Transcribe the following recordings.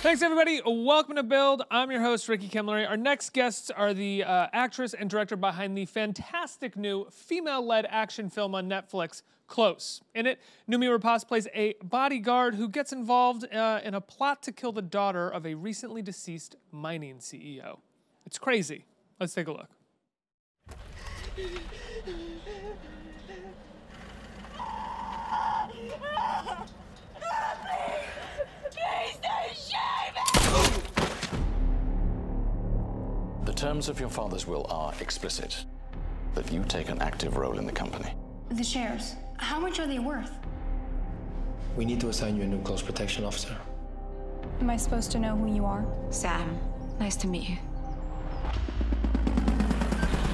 Thanks, everybody. Welcome to Build. I'm your host, Ricky Camilleri. Our next guests are the actress and director behind the fantastic new female-led action film on Netflix, Close. In it, Noomi Rapace plays a bodyguard who gets involved in a plot to kill the daughter of a recently deceased mining CEO. It's crazy. Let's take a look. The terms of your father's will are explicit, that you take an active role in the company. The shares, how much are they worth? We need to assign you a new close protection officer. Am I supposed to know who you are? Sam, nice to meet you.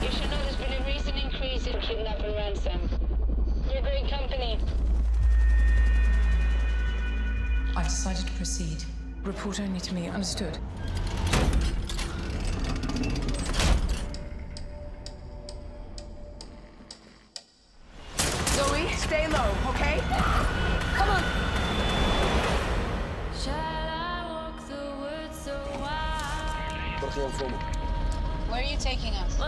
You should know there's been a recent increase in kidnap and ransom. You're great company. I've decided to proceed. Report only to me, understood? Zoe, stay low, okay? Come on. Where are you taking us?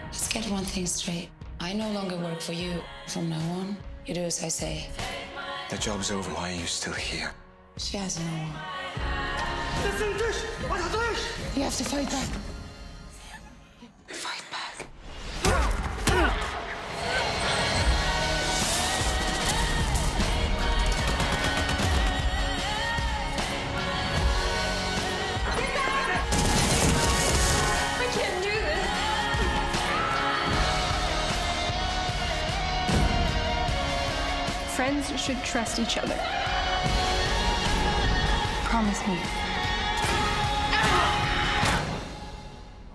Let's get one thing straight. I no longer work for you. From now on, you do as I say. The job's over. Why are you still here? She has no one. You have to fight back. Fight back. I can't do this. Friends should trust each other. Promise me.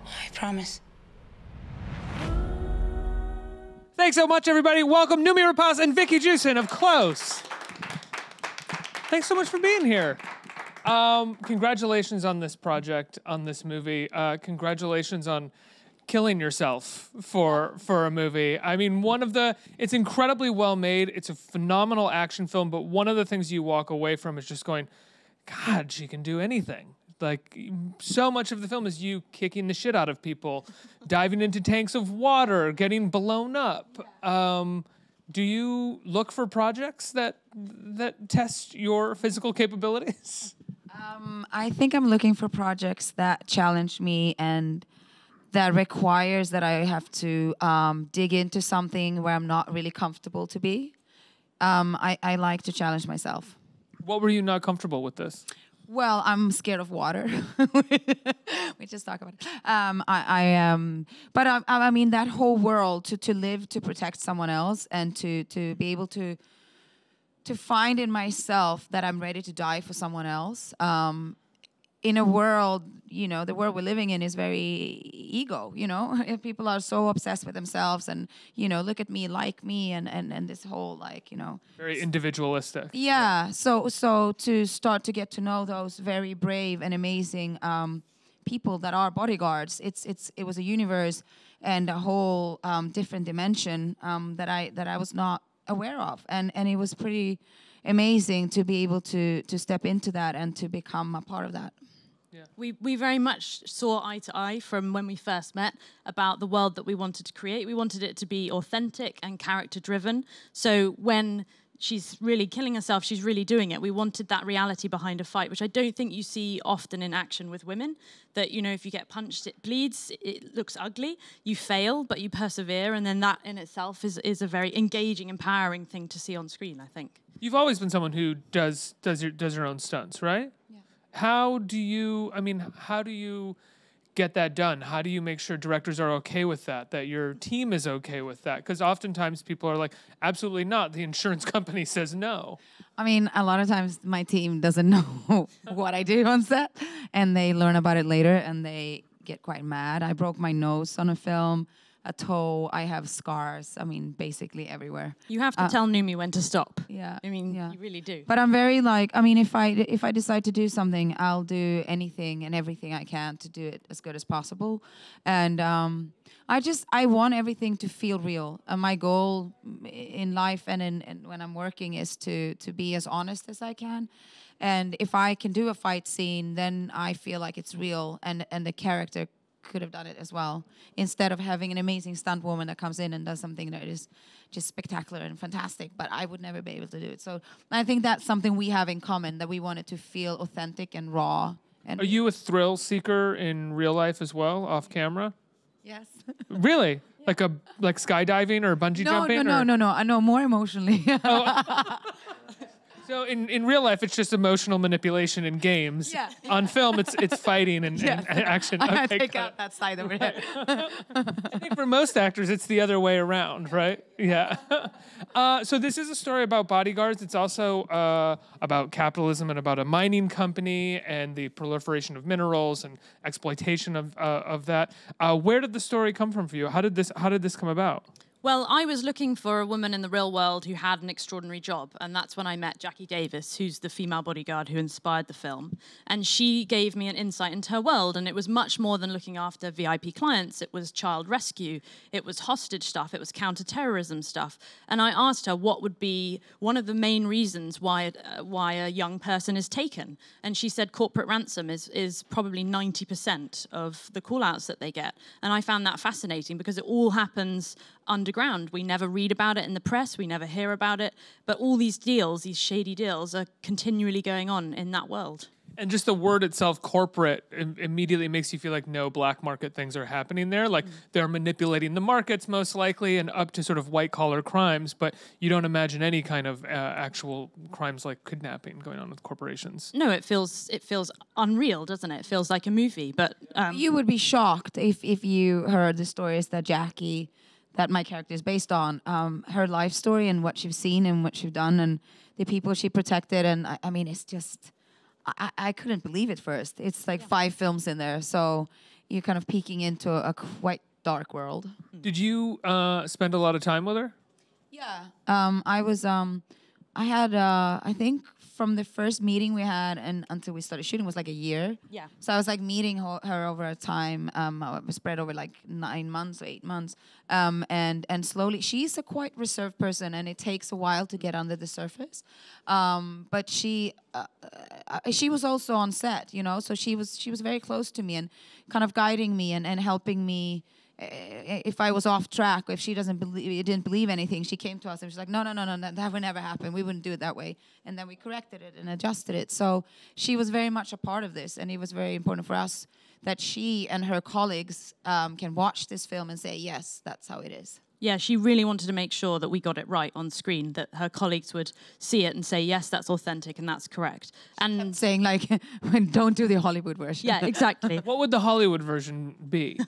I promise. Thanks so much, everybody. Welcome, Noomi Rapace and Vicky Jewson of Close. Thanks so much for being here. Congratulations on this project, on this movie. Congratulations on killing yourself for a movie. I mean, it's incredibly well made. It's a phenomenal action film, but one of the things you walk away from is just going, God, she can do anything. Like, so much of the film is you kicking the shit out of people, diving into tanks of water, getting blown up. Do you look for projects that test your physical capabilities? I think I'm looking for projects that challenge me and that requires that I have to dig into something where I'm not really comfortable to be. I like to challenge myself. What were you not comfortable with this? Well, I'm scared of water. We just talk about it. But I mean, that whole world to live to protect someone else and to be able to find in myself that I'm ready to die for someone else. In a world, the world we're living in is very ego, If people are so obsessed with themselves and, look at me, like me, and this whole, Very individualistic. Yeah, so to start to get to know those very brave and amazing people that are bodyguards, it was a universe and a whole different dimension that I was not aware of. And it was pretty amazing to be able to step into that and to become a part of that. Yeah. We very much saw eye to eye from when we first met about the world that we wanted to create. We wanted it to be authentic and character driven. So when she's really killing herself, she's really doing it. We wanted that reality behind a fight, which I don't think you see often in action with women. That, if you get punched, it bleeds, it looks ugly, you fail, but you persevere. And then that in itself is a very engaging, empowering thing to see on screen, I think. You've always been someone who does her own stunts, right? Yeah. How do you get that done? How do you make sure directors are okay with that your team is okay with that? Because oftentimes people are like, absolutely not. The insurance company says no. I mean, a lot of times my team doesn't know what I do on set, and they learn about it later, and they get quite mad. I broke my nose on a film. a toe. I have scars. I mean, basically everywhere. You have to tell Noomi when to stop. Yeah. I mean, you really do. But I'm very like, I mean, if I decide to do something, I'll do anything and everything I can to do it as good as possible. And I want everything to feel real. And my goal in life and when I'm working is to be as honest as I can. And if I can do a fight scene, then I feel like it's real and the character could have done it as well, instead of having an amazing stunt woman that comes in and does something that is just spectacular and fantastic, but I would never be able to do it. So I think that's something we have in common, that we want it to feel authentic and raw. And are you a thrill seeker in real life as well, off camera? Yes. Really? Yeah. Like skydiving or bungee jumping? No, I know more emotionally. So in real life, it's just emotional manipulation in games. Yeah. On film, it's fighting and action. I Okay, take out that side over there. I think for most actors, it's the other way around, right? Yeah. So this is a story about bodyguards. It's also about capitalism and about a mining company and the proliferation of minerals and exploitation of that. Where did the story come from for you? How did this come about? Well, I was looking for a woman in the real world who had an extraordinary job, and that's when I met Jacquie Davis, who's the female bodyguard who inspired the film. And she gave me an insight into her world, and it was much more than looking after VIP clients. It was child rescue, it was hostage stuff, it was counter-terrorism stuff. And I asked her what would be one of the main reasons why a young person is taken. And she said corporate ransom is probably 90% of the call-outs that they get. And I found that fascinating because it all happens underground. We never read about it in the press, we never hear about it, but all these deals, these shady deals, are continually going on in that world. And just the word itself, corporate, immediately makes you feel like no black market things are happening there. Like they're manipulating the markets most likely and up to sort of white collar crimes, but you don't imagine any kind of actual crimes like kidnapping going on with corporations. No, it feels unreal, doesn't it? It feels like a movie, but... You would be shocked if you heard the stories that Jacquie, that my character is based on, her life story and what she's seen and what she's done and the people she protected. And I mean, it's just, I couldn't believe it first. It's like 5 films in there. So you're kind of peeking into a quite dark world. Did you spend a lot of time with her? Yeah. I had, I think from the first meeting we had and until we started shooting was like a year. Yeah. So I was like meeting her over a time, spread over like 9 months or 8 months. And slowly, she's a quite reserved person and it takes a while to get under the surface. But she was also on set, you know, so she was very close to me and kind of guiding me and helping me. If I was off track, if she didn't believe anything, she came to us and she's like, no, that would never happen. We wouldn't do it that way. And then we corrected it and adjusted it. So she was very much a part of this. And it was very important for us that she and her colleagues can watch this film and say, yes, that's how it is. Yeah, she really wanted to make sure that we got it right on screen, that her colleagues would see it and say, yes, that's authentic and that's correct. And saying like, don't do the Hollywood version. Yeah, exactly. What would the Hollywood version be?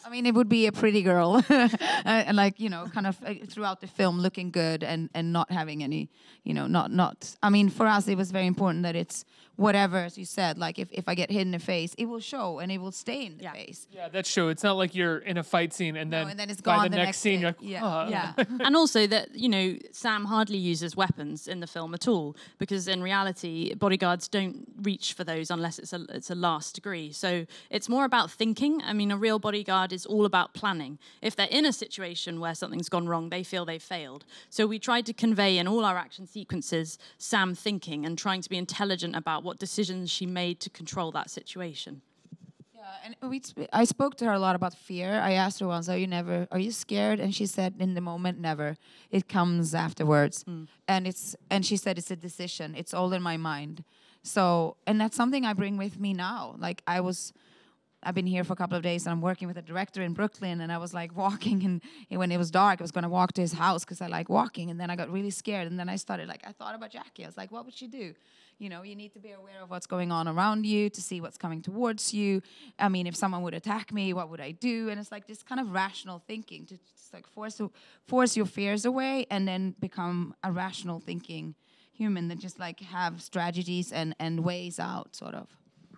I mean, it would be a pretty girl, and like, you know, kind of throughout the film looking good and not having any, you know, not. I mean, for us, it was very important that it's whatever, as you said, like if I get hit in the face, it will show and it will stay in the face. Yeah, that's true. It's not like you're in a fight scene and then it's by gone the next scene, you're like, Yeah. And also that, you know, Sam hardly uses weapons in the film at all, because in reality, bodyguards don't reach for those unless it's a last degree. So it's more about thinking. I mean, a real bodyguard is all about planning. If they're in a situation where something's gone wrong, they feel they've failed. So we tried to convey in all our action sequences Sam thinking and trying to be intelligent about what decisions she made to control that situation. Yeah, and I spoke to her a lot about fear. I asked her once, are you scared? And she said, in the moment, never. It comes afterwards. And she said, it's a decision. It's all in my mind. So, and that's something I bring with me now. Like I've been here for a couple of days and I'm working with a director in Brooklyn and I was like walking and when it was dark, I was going to walk to his house because I like walking, and then I got really scared and then I thought about Jacquie. I was like, what would she do? You know, you need to be aware of what's going on around you to see what's coming towards you. I mean, if someone would attack me, what would I do? And it's like this kind of rational thinking to just like force your fears away and then become a rational thinking human that just like have strategies and ways out, sort of.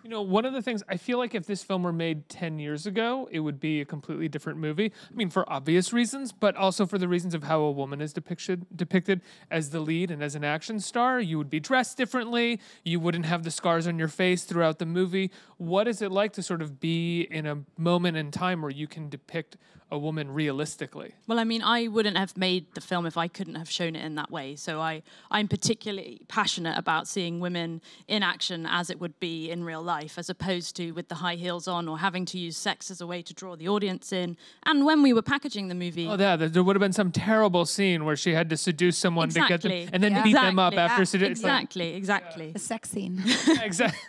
You know, one of the things I feel like if this film were made 10 years ago, it would be a completely different movie. I mean, for obvious reasons, but also for the reasons of how a woman is depicted as the lead and as an action star. You would be dressed differently. You wouldn't have the scars on your face throughout the movie. What is it like to sort of be in a moment in time where you can depict a woman realistically? Well, I mean, I wouldn't have made the film if I couldn't have shown it in that way. So I'm particularly passionate about seeing women in action as it would be in real life, as opposed to with the high heels on or having to use sex as a way to draw the audience in. And when we were packaging the movie... Oh, yeah, there would have been some terrible scene where she had to seduce someone to get them, and then beat them up after seducing. Exactly. The sex scene.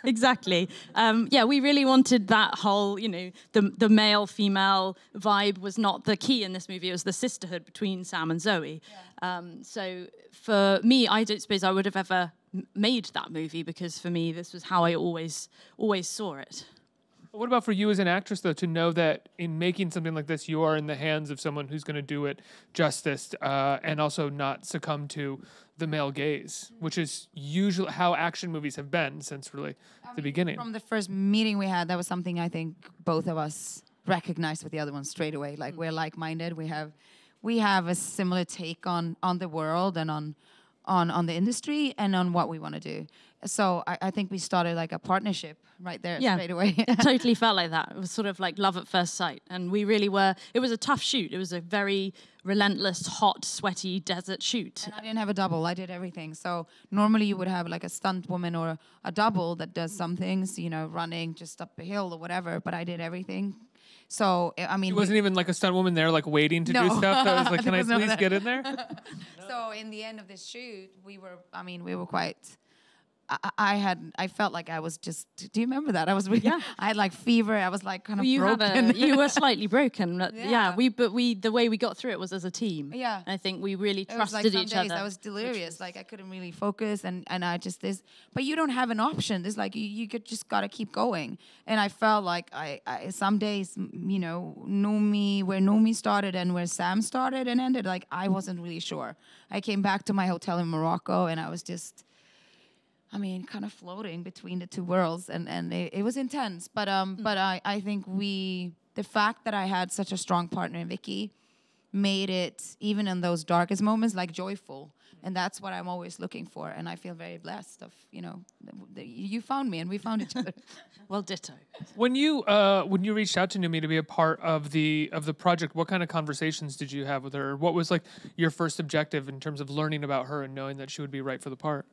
Exactly. Yeah, we really wanted that whole, the male-female vibe was not the key in this movie. It was the sisterhood between Sam and Zoe. Yeah. So for me, I don't suppose I would have ever made that movie, because for me, this was how I always saw it. What about for you as an actress, though, to know that in making something like this, you are in the hands of someone who's going to do it justice and also not succumb to the male gaze, which is usually how action movies have been since really the beginning. From the first meeting we had, that was something I think both of us recognized with the other one straight away. Like, we're like-minded. We have a similar take on the world and on the industry and on what we want to do. So I think we started like a partnership right there straight away. It totally felt like that. It was sort of like love at first sight. And we really were, it was a tough shoot. It was a very relentless, hot, sweaty desert shoot. And I didn't have a double. I did everything. So normally you would have like a stunt woman or a double that does some things, running just up a hill or whatever, but I did everything. So, I mean... It wasn't even like a stunt woman there, like, waiting to do stuff? That was like, can I please get in there? So, in the end of this shoot, we were quite... I felt like I was just... Do you remember that? I had like fever. I was like kind of broken. You were slightly broken. The way we got through it was as a team. Yeah. I think we really trusted each each other. I was delirious. Like, I couldn't really focus, and I just this. But you don't have an option. There's like you just gotta keep going. And I felt like I some days, Noomi, where Noomi started and where Sam started and ended, like I wasn't really sure. I came back to my hotel in Morocco, and I was just... kind of floating between the two worlds, and it was intense. But I think the fact that I had such a strong partner in Vicky made it, even in those darkest moments, like joyful. And that's what I'm always looking for. And I feel very blessed of, you found me and we found each other. Well, ditto. When you reached out to Noomi to be a part of the project, what kind of conversations did you have with her? What was like your first objective in terms of learning about her and knowing that she would be right for the part?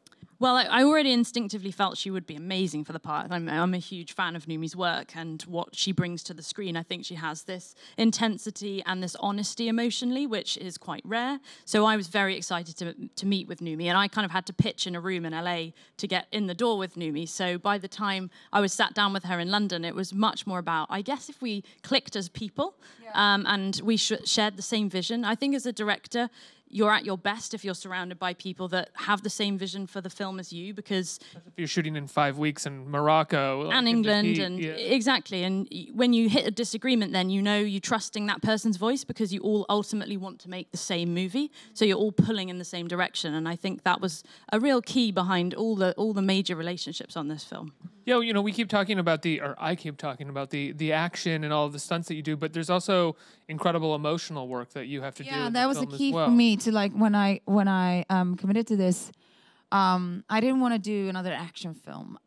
Well, I already instinctively felt she would be amazing for the part. I'm a huge fan of Noomi's work and what she brings to the screen. I think she has this intensity and this honesty emotionally, which is quite rare. So I was very excited to meet with Noomi, and I kind of had to pitch in a room in LA to get in the door with Noomi. So by the time I was sat down with her in London, it was much more about, I guess, if we clicked as people and we shared the same vision. I think as a director, you're at your best if you're surrounded by people that have the same vision for the film as you, because... If you're shooting in 5 weeks in Morocco... And England, exactly. And when you hit a disagreement, then you're trusting that person's voice because you all ultimately want to make the same movie. So you're all pulling in the same direction. And I think that was a real key behind all the major relationships on this film. Yeah, we keep talking about I keep talking about the action and all of the stunts that you do, but there's also incredible emotional work that you have to do. Yeah, that was the key for me to like when I committed to this. I didn't want to do another action film.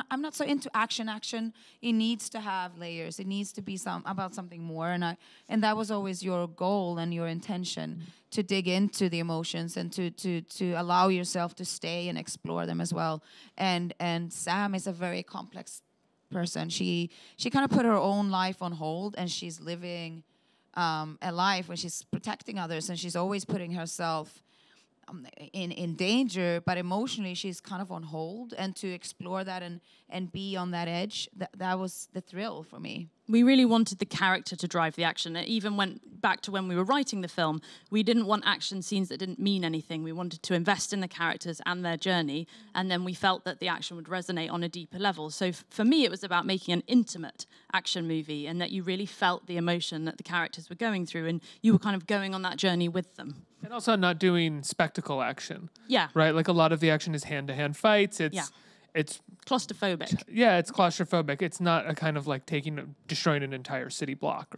I'm not so into action. It needs to have layers. It needs to be about something more. And that was always your goal and your intention, to dig into the emotions and to allow yourself to stay and explore them as well. And Sam is a very complex person. She kind of put her own life on hold, and she's living a life where she's protecting others, and she's always putting herself in danger, but emotionally she's kind of on hold. And to explore that and be on that edge, that was the thrill for me. We really wanted the character to drive the action. It even went back to when we were writing the film. We didn't want action scenes that didn't mean anything. We wanted to invest in the characters and their journey, and then we felt that the action would resonate on a deeper level. So for me, it was about making an intimate action movie, and that you really felt the emotion that the characters were going through, and you were kind of going on that journey with them. And also not doing spectacle action. Yeah. Right? Like a lot of the action is hand-to-hand fights. it's claustrophobic. Yeah, it's claustrophobic. It's not a kind of like destroying an entire city block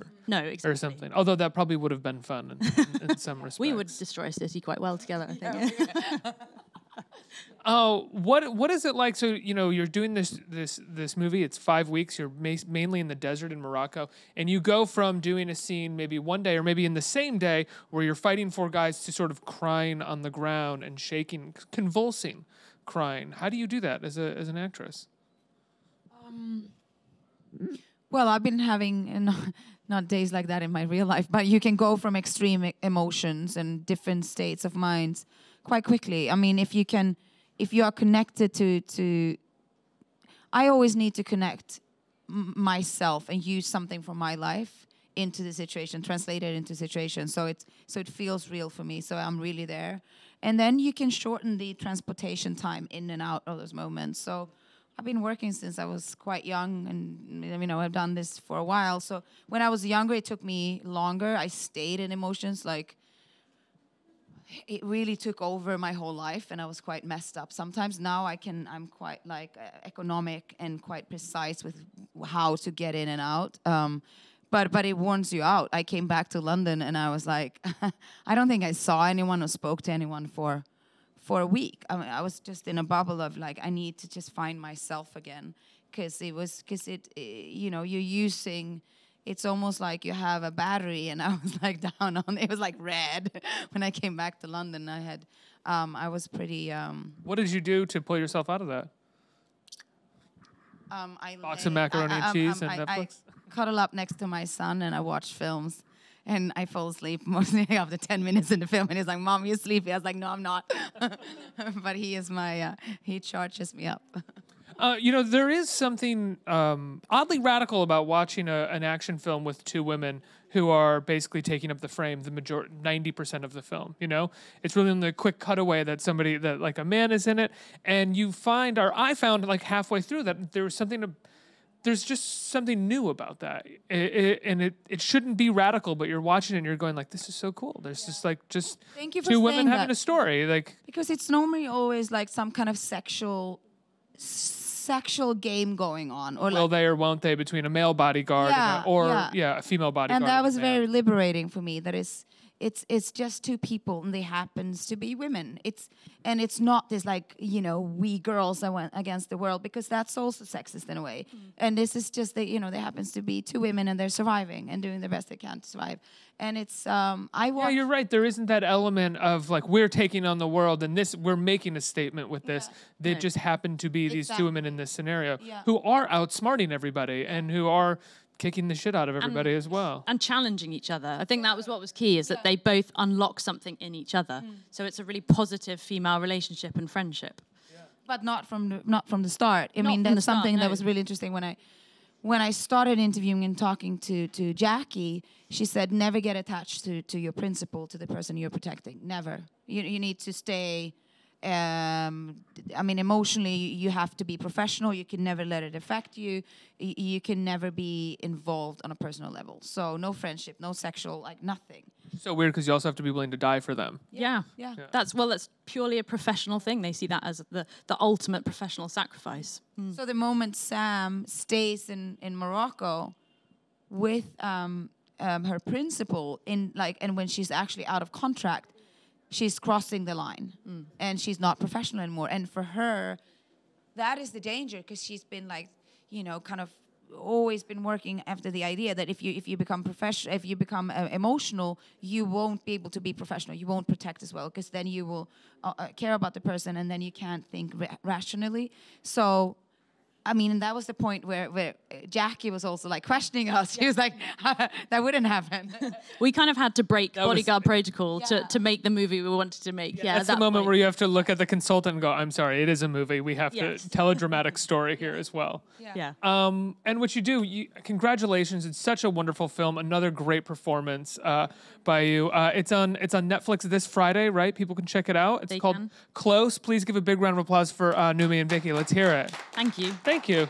or something. Although that probably would have been fun in some respects. We would destroy a city quite well together, I think. Oh, what is it like? So you're doing this movie. It's 5 weeks. You're mainly in the desert in Morocco, and you go from doing a scene maybe one day or maybe in the same day where you're fighting 4 guys to sort of crying on the ground and shaking, convulsing, crying. How do you do that as an actress? Well, I've been having not days like that in my real life, but you can go from extreme emotions and different states of minds quite quickly. I mean, if you are connected to I always need to connect myself and use something from my life into the situation, translate it into situation, so it feels real for me. So I'm really there, and then you can shorten the transportation time in and out of those moments. So I've been working since I was quite young, and I've done this for a while. So when I was younger, it took me longer. I stayed in emotions, like it really took over my whole life, and I was quite messed up. Sometimes now I'm quite like economic and quite precise with how to get in and out. But it warns you out. I came back to London and I was like, I don't think I saw anyone or spoke to anyone for a week. I was just in a bubble of like, I need to just find myself again, because you're using. It's almost like you have a battery, and I was like down on. It was like red when I came back to London. I was pretty. What did you do to pull yourself out of that? Box of macaroni and cheese and Netflix. I cuddle up next to my son and I watch films, and I fall asleep mostly after 10 minutes in the film. And he's like, "Mom, you sleepy?" I was like, "No, I'm not." But he is he charges me up. There is something oddly radical about watching an action film with 2 women who are basically taking up the frame, 90% of the film. It's really in the quick cutaway that like a man is in it, and I found like halfway through that there's just something new about that, and it shouldn't be radical, but you're watching it and you're going like, this is so cool. There's just like Thank you for 2 women having that. a story, like, because it's normally always like some kind of sexual game going on, or will they or won't they, between a male bodyguard a female bodyguard. And that was very liberating for me. That it's just 2 people, and they happens to be women. It's not this like we girls that went against the world, because that's also sexist in a way. And this is just that there happens to be 2 women, and they're surviving and doing the best they can to survive. And it's yeah, you're right. There isn't that element of like we're taking on the world and we're making a statement with this. They just happen to be these 2 women in this scenario who are outsmarting everybody and who are kicking the shit out of everybody as well. And challenging each other. I think that was what was key, is that they both unlock something in each other. So it's a really positive female relationship and friendship. Yeah. But not from the start. I mean, that's something that was really interesting when I started interviewing and talking to Jacquie. She said, never get attached to your principal, to the person you're protecting. Never. You need to stay. Emotionally, you have to be professional. You can never let it affect you. You can never be involved on a personal level. So no friendship, no sexual, like nothing. So weird, because you also have to be willing to die for them. Yeah. That's purely a professional thing. They see that as the ultimate professional sacrifice. So the moment Sam stays in Morocco with her principal and when she's actually out of contract, she's crossing the line, and she's not professional anymore. And for her, that is the danger, because she's been like, kind of always been working after the idea that if you become professional, if you become emotional, you won't be able to be professional. You won't protect as well, because then you will care about the person, and then you can't think rationally. So, that was the point where Jacquie was also like questioning us. She was like, that wouldn't happen. We kind of had to break bodyguard protocol to make the movie we wanted to make. Yeah, that's the moment where you have to look at the consultant and go, I'm sorry, it is a movie. We have to tell a dramatic story here as well. Yeah. And what you do, congratulations. It's such a wonderful film. Another great performance by you. It's on Netflix this Friday, right? People can check it out. It's called Close. Please give a big round of applause for Noomi and Vicky. Let's hear it. Thank you. Thank you.